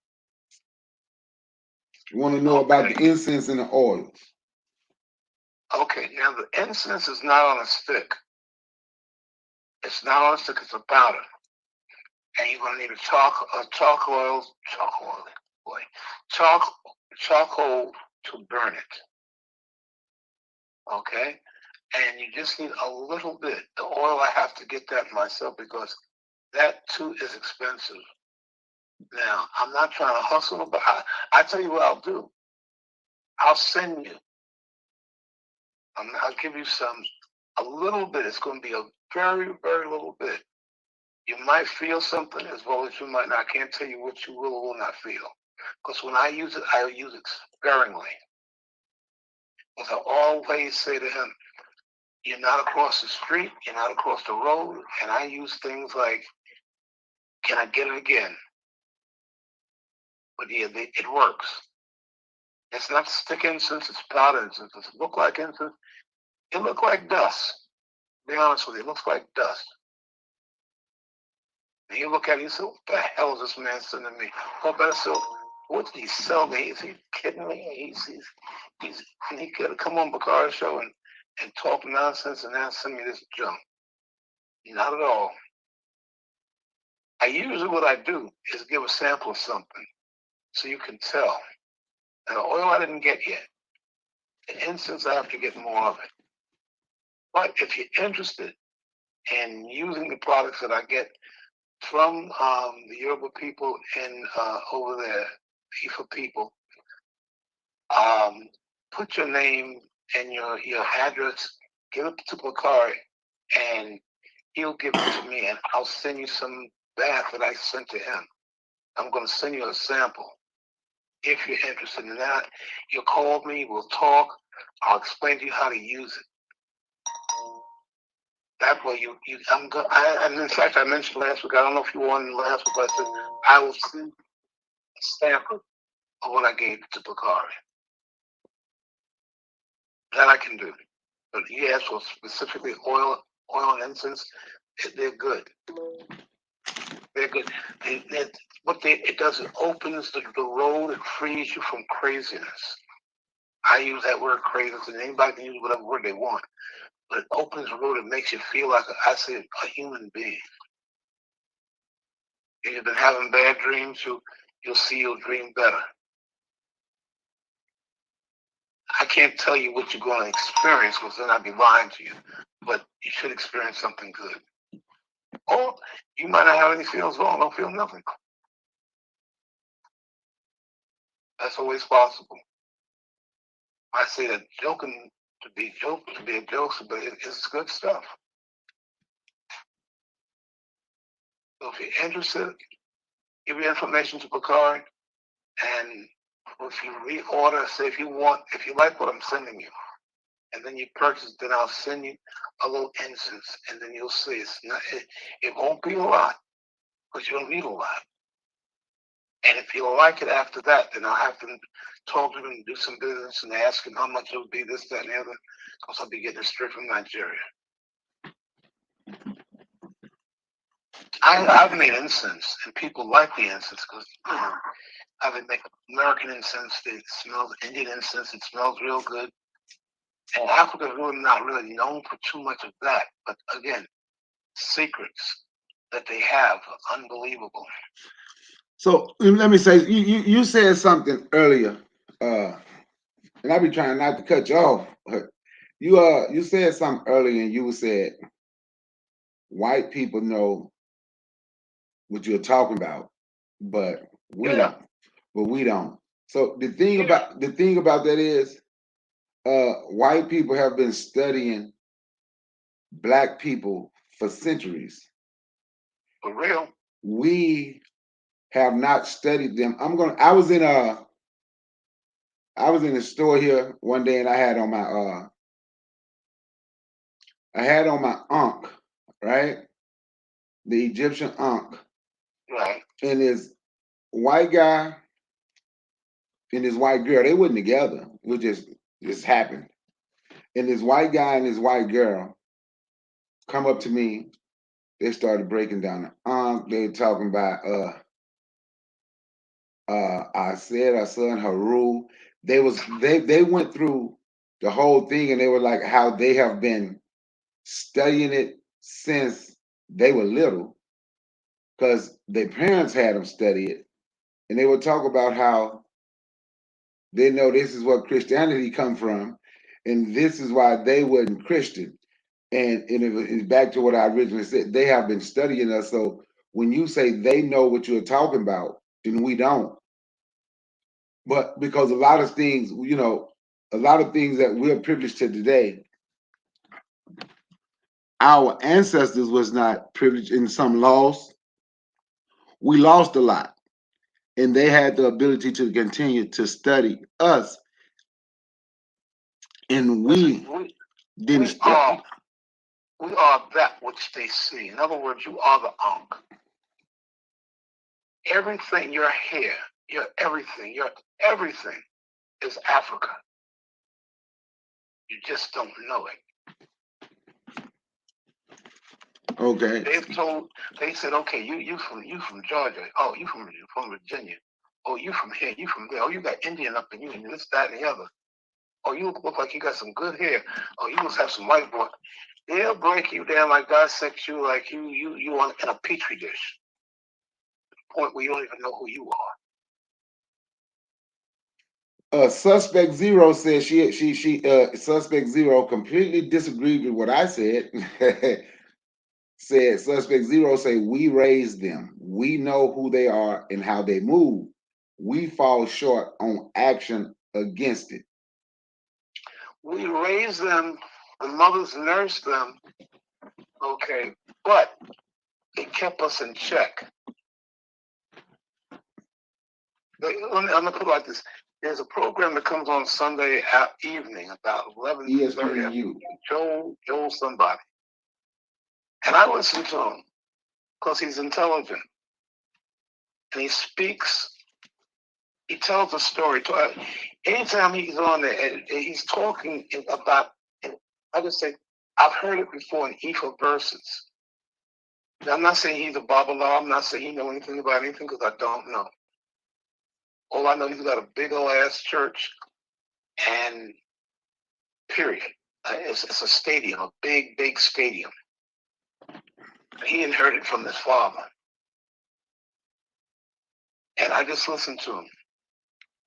You want to know about the incense and the oils. Okay, now the incense is not on a stick. It's not on a stick, it's a powder. And you're going to need a charcoal to burn it. Okay? And you just need a little bit. The oil, I have to get that myself because that too is expensive. Now, I'm not trying to hustle, but I tell you what I'll do. I'll send you. I'll give you some A little bit. It's going to be a very, very little bit. You might feel something as well as you might not. I can't tell you what you will or will not feel. Because when I use it sparingly. Because I always say to him, you're not across the street, you're not across the road. And I use things like, can I get it again? But yeah, it works. It's not stick incense, it's powder incense. Does it look like incense? It looks like dust. To be honest with you, it looks like dust. And you look at it, you say, what the hell is this man sending me? Oh, better so, what did he sell me? Is he kidding me? He could come on Bakari's show and talk nonsense and now send me this junk. Not at all. Usually what I do is give a sample of something so you can tell. And the oil I didn't get yet. The incense I have to get more of it. But if you're interested in using the products that I get from the Yoruba people and over there, Ifa people, put your name and your address, give it to Bakari, and he'll give it to me, and I'll send you some bath that I sent to him. I'm going to send you a sample. If you're interested in that, you'll call me, we'll talk, I'll explain to you how to use it. That way and in fact, I mentioned last week, I don't know if you were on last week, but I said, I will send a sample of what I gave to Bakari. That I can do. But you asked for specifically oil and incense, they're good. They're good. It does, it opens the road, it frees you from craziness. I use that word craziness, and anybody can use whatever word they want. But it opens the road, it makes you feel like, I say, a human being. If you've been having bad dreams, you'll see your dream better. I can't tell you what you're going to experience because then I'd be lying to you. But you should experience something good. Or you might not have any feelings at all, don't feel nothing. That's always possible. I say that joking to be a joke, but it's good stuff. So if you're interested, give your information to Picard, and if you reorder, say if you like what I'm sending you, and then you purchase, then I'll send you a little incense, and then you'll see it won't be a lot, because you don't need a lot. And if you like it after that, then I'll have to talk to them and do some business and ask them how much it would be, this, that, and the other, because I'll be getting it straight from Nigeria. I've made incense, and people like the incense because I would make American incense. It smells Indian incense. It smells real good. And Africa's really not really known for too much of that. But again, secrets that they have are unbelievable. So let me say, you said something earlier, and I be trying not to cut you off. You said something earlier, and you said white people know what you're talking about, but we don't. But we don't. So the thing about that is, white people have been studying black people for centuries. For real. We have not studied them. I was in a store here one day, and I had on my ankh, right? The Egyptian ankh. Right. And this white guy and this white girl, they wasn't together. It just happened. And this white guy and this white girl come up to me. They started breaking down the ankh. They were talking about I said our son Haru. They went through the whole thing, and they were like how they have been studying it since they were little, because their parents had them study it, and they would talk about how they know this is what Christianity come from, and this is why they wasn't Christian. And it's back to what I originally said. They have been studying us. So when you say they know what you're talking about, then we don't. But because a lot of things, a lot of things that we're privileged to today, our ancestors was not privileged and some lost. We lost a lot. And they had the ability to continue to study us. And we didn't study. We are that which they see. In other words, you are the Ankh. Everything, your hair, your everything is Africa. You just don't know it. Okay. They said, okay, you from Georgia. Oh, you from Virginia. Oh, you from here, you from there. Oh, you got Indian up in you and this, that, and the other. Oh, you look like you got some good hair. Oh, you must have some white boy. They'll break you down like dissect you like you on in a petri dish. Point where you don't even know who you are. Suspect Zero said she Suspect Zero completely disagreed with what I said. Said Suspect Zero say we raised them. We know who they are and how they move. We fall short on action against it. We raised them, the mothers nursed them, okay, but it kept us in check. I'm gonna put it like this. There's a program that comes on Sunday evening about 11:30. Joel somebody. And I listen to him because he's intelligent. And he speaks, he tells a story. Anytime he's on there, he's talking about, I just say, I've heard it before in Ephah verses. Now, I'm not saying he's a Babylon. I'm not saying he knows anything about anything because I don't know. All I know, he's got a big old ass church and period. It's a stadium, a big stadium. He inherited from his father. And I just listened to him.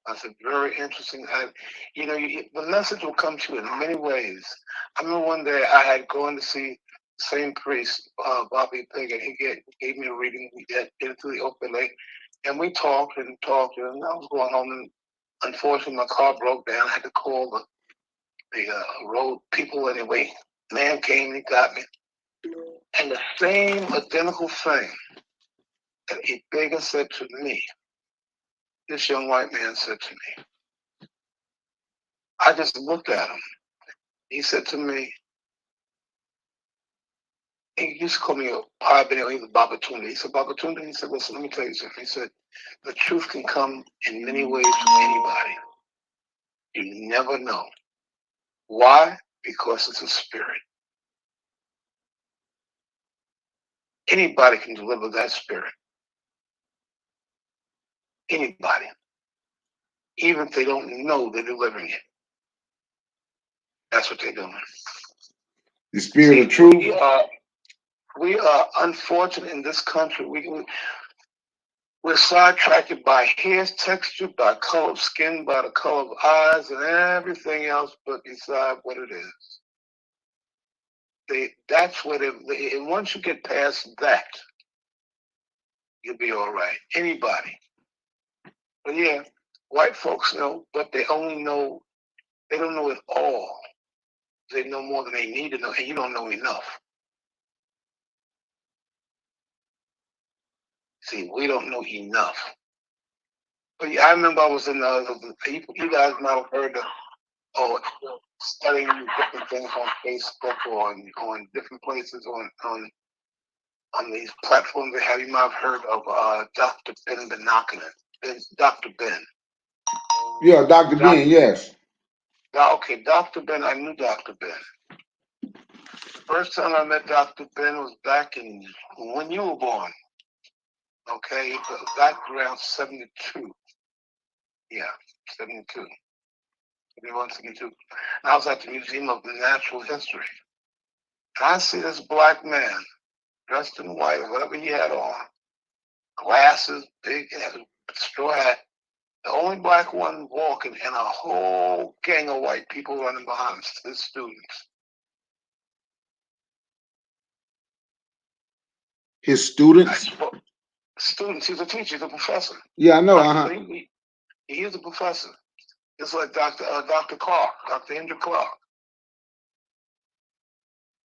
I said, very interesting. The message will come to you in many ways. I remember one day I had gone to see the same priest, Bobby Pig, and he gave me a reading. We did it through the open lake, and we talked, and I was going home, and unfortunately my car broke down. I had to call the road people anyway. Man came and he got me. And the same identical thing that Bega said to me, this young white man said to me. I just looked at him. He said to me, he used to call me a Piebenny or either Babatunda. He said, Babatunda, he said, listen, let me tell you something. He said, the truth can come in many ways from anybody. You never know. Why? Because it's a spirit. Anybody can deliver that spirit. Anybody. Even if they don't know they're delivering it. That's what they're doing. The spirit of truth. We are unfortunate in this country. We're sidetracked by hair texture, by color of skin, by the color of eyes, and everything else but beside what it is. That's what and once you get past that, you'll be all right. Anybody. But yeah, white folks know, but they don't know it all. They know more than they need to know, and you don't know enough. See, we don't know enough. But yeah, I remember I was in you guys might have heard of studying different things on Facebook or on different places on these platforms they have. You might have heard of Dr. Ben Benakinen. Dr. Ben. Yeah, Dr. Ben, yes. Okay, Dr. Ben, I knew Dr. Ben. First time I met Dr. Ben was back in when you were born. Okay, back around 72. Yeah, 72. 71, 72. I was at the Museum of Natural History. And I see this black man dressed in white, or whatever he had on, glasses, big, had a straw hat. The only black one walking, and a whole gang of white people running behind him, his students. His students? Students. He's a teacher. He's a professor. Yeah, I know. He is a professor. It's like Dr. Clark, Dr. Hendrick Clark.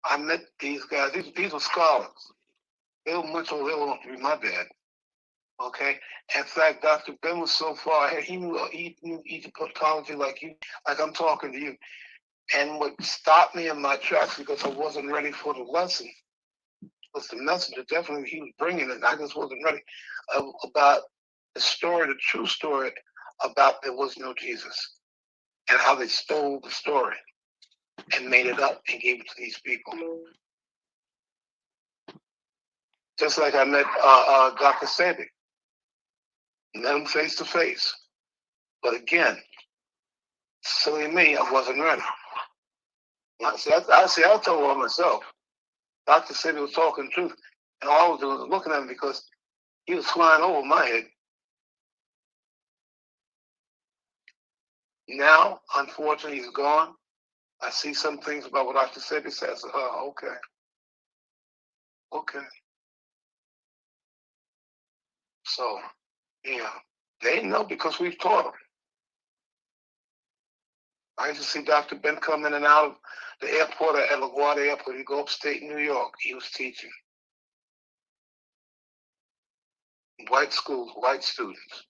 I met these guys. These were scholars. They were much older. They were my dad. Okay. In fact, Dr. Ben was so far ahead. He knew Egyptology like I'm talking to you. And what stopped me in my tracks because I wasn't ready for the lesson was the messenger. Definitely, he was bringing it. I just wasn't ready about the story, the true story about there was no Jesus and how they stole the story and made it up and gave it to these people. Just like I met Dr. Sabi, met him face to face. But again, silly me, I wasn't ready. I told on myself. Dr. Sabi was talking truth, and all I was doing was looking at him because he was flying over my head. Now, unfortunately, he's gone. I see some things about what Dr. Sabi says. Oh, okay. So, yeah, they know because we've taught them. I used to see Dr. Ben come in and out of the airport at LaGuardia Airport. He'd go upstate New York. He was teaching. White schools, white students.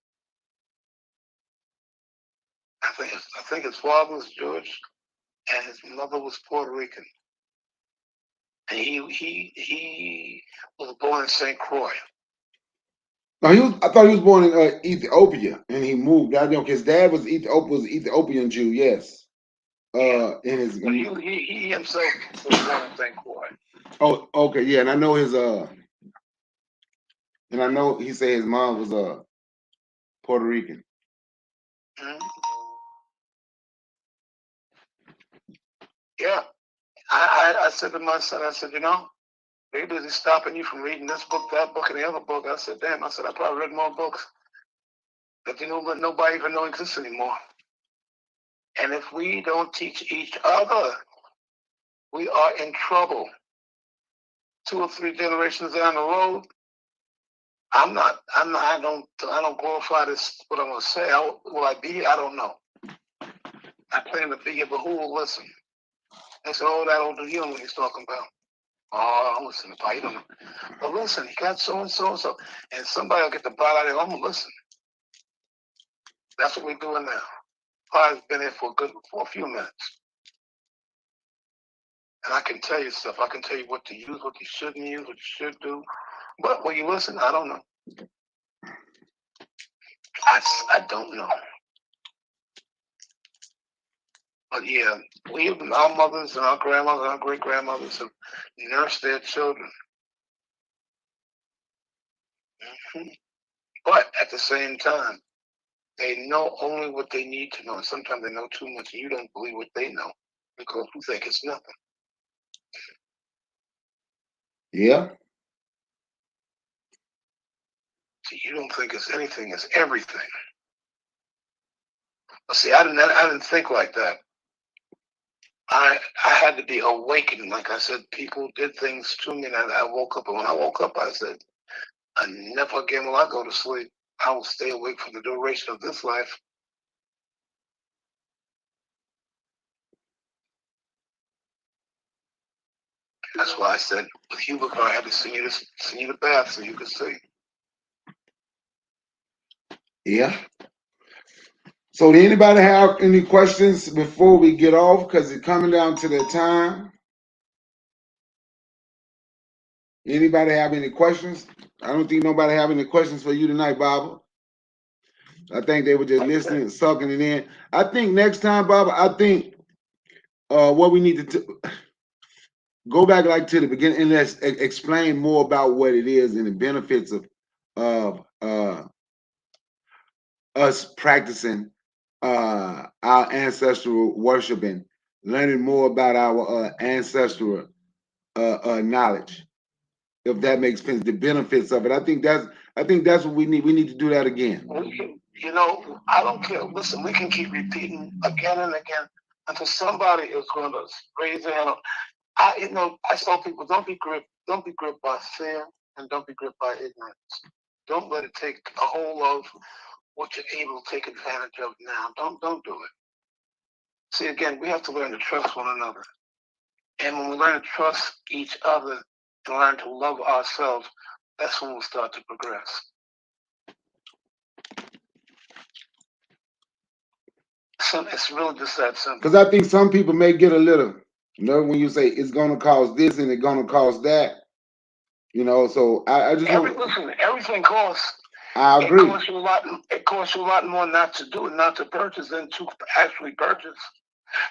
I think his father was Jewish and his mother was Puerto Rican. And he was born in St. Croix. No, I thought he was born in Ethiopia, and he moved. I know his dad was Ethiopian Jew. Yes. In his. But he himself was born in St. Croix. Oh, okay, yeah, and I know and I know he said his mom was Puerto Rican. Mm-hmm. Yeah, I said to my son, I said, they busy stopping you from reading this book, that book, and the other book. I said, damn, I said, I probably read more books that nobody even know exists anymore. And if we don't teach each other, we are in trouble. 2 or 3 generations down the road, I don't glorify this, what I'm going to say. Will I be here? I don't know. I plan to be here, but who will listen? They said, oh, that old dude, you know what he's talking about. Oh, I'm listening to you don't know. But listen, he got so and so and so. And somebody will get the bite out of it. I'm going to listen. That's what we're doing now. I've been here for a few minutes. And I can tell you stuff. I can tell you what to use, what you shouldn't use, what you should do. But will you listen? I don't know. I don't know. But yeah, our mothers and our grandmothers and our great grandmothers have nursed their children. Mm-hmm. But at the same time, they know only what they need to know. And sometimes they know too much and you don't believe what they know because you think it's nothing. Yeah. See, you don't think it's anything, it's everything. But see, I didn't think like that. I had to be awakened. Like I said, people did things to me and I woke up. And when I woke up, I said, I never again will I go to sleep. I will stay awake for the duration of this life. That's why I said with Hubert, I had to send you the bath so you could see. Yeah. So, do anybody have any questions before we get off? Because it's coming down to the time. Anybody have any questions? I don't think nobody have any questions for you tonight, Baba. I think they were just listening and sucking it in. I think next time, Baba, I think what we need to go back like to the beginning and let's explain more about what it is and the benefits of us practicing our ancestral worship and learning more about our ancestral knowledge. If that makes sense, the benefits of it. I think that's what we need. We need to do that again. I don't care. Listen, we can keep repeating again and again until somebody is going to raise their hand. I tell people, don't be gripped by fear, and don't be gripped by ignorance. Don't let it take a hold of what you're able to take advantage of now. Don't do it. See, again, we have to learn to trust one another. And when we learn to trust each other and learn to love ourselves, that's when we'll start to progress. So it's really just that simple. Because I think some people may get a little, when you say it's going to cause this and it's going to cause that, so I just listen, everything costs. I agree. It costs you a lot more not to do it, not to purchase, than to actually purchase.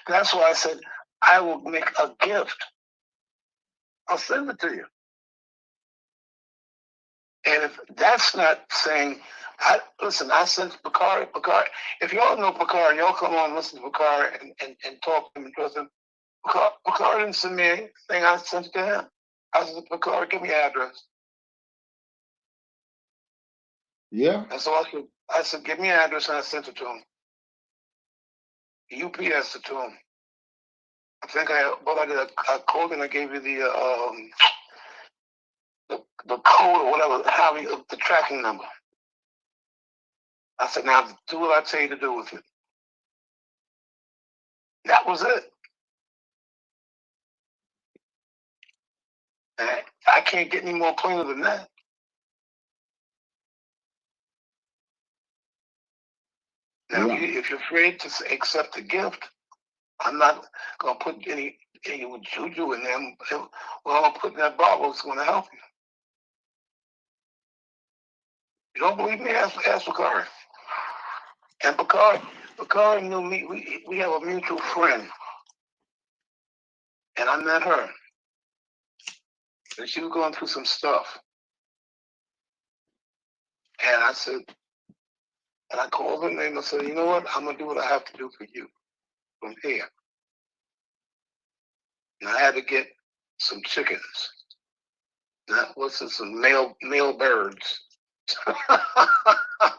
That's why I said I will make a gift. I'll send it to you. And if that's not saying, I sent Bakari. If y'all know Bakari, y'all come on and listen to Bakari and talk to him and trust him. Bakari didn't send me anything. I sent it to him. I said, Bakari, give me your address. Yeah. And so I said, give me your address, and I sent it to him. UPS it to him. I think I did a code, and I gave you the code or whatever, the tracking number. I said, now do what I tell you to do with it. That was it. And I can't get any more plainer than that. Now, if you're afraid to accept the gift, I'm not going to put any juju in them. Well, I'm putting that bottle is going to help you. You don't believe me? Ask Bakari. And Bakari knew me. We have a mutual friend. And I met her. And she was going through some stuff. And I said, and I called her name and said, you know what? I'm going to do what I have to do for you from here. And I had to get some chickens. That was some male birds. I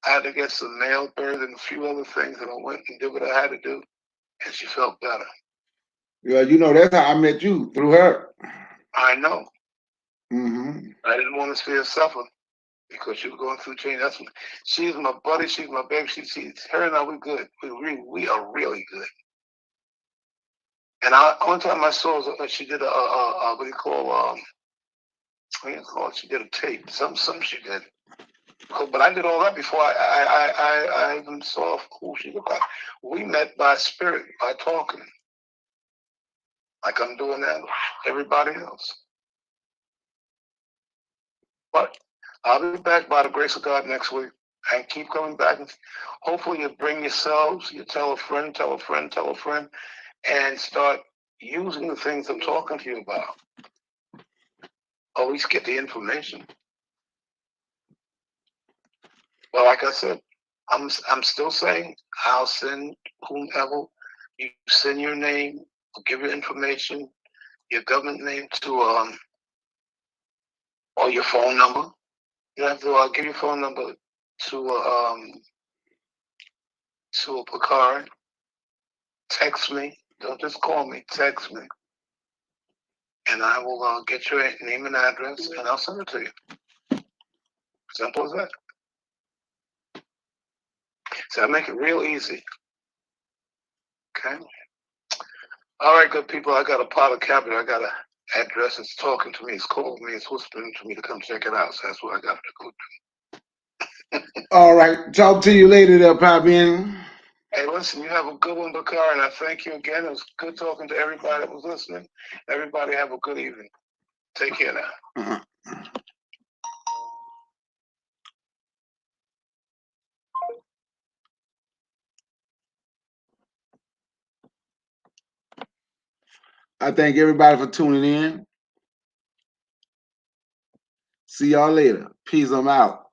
had to get some male birds and a few other things, and I went and did what I had to do, and she felt better. Yeah, that's how I met you, through her. I know. Mm-hmm. I didn't want to see her suffer because she was going through change. She's my buddy. She's my baby. Her and I, we're good. We are really good. And one time I saw her, she did what do you call it? She did a tape. Something she did. But I did all that before I even saw who she looked like. We met by spirit, by talking. Like I'm doing that with everybody else. But I'll be back by the grace of God next week. And keep coming back. Hopefully you bring yourselves, you tell a friend, and start using the things I'm talking to you about. At least get the information. Well, like I said, I'm still saying I'll send whomever. You send your name, I'll give your information, your government name to or your phone number. You have to. I'll give your phone number to a Picard. Text me. Don't just call me. Text me, and I will get your name and address, and I'll send it to you. Simple as that. So I make it real easy. Okay. All right, good people. I got a pot of cabinet. I got an address. It's talking to me. It's calling me. It's whispering to me to come check it out. So that's what I got to go do. All right. Talk to you later there, Piebenny. Hey, listen, you have a good one, Bakar, and I thank you again. It was good talking to everybody that was listening. Everybody have a good evening. Take care now. Uh-huh. I thank everybody for tuning in. See y'all later. Peace. I'm out.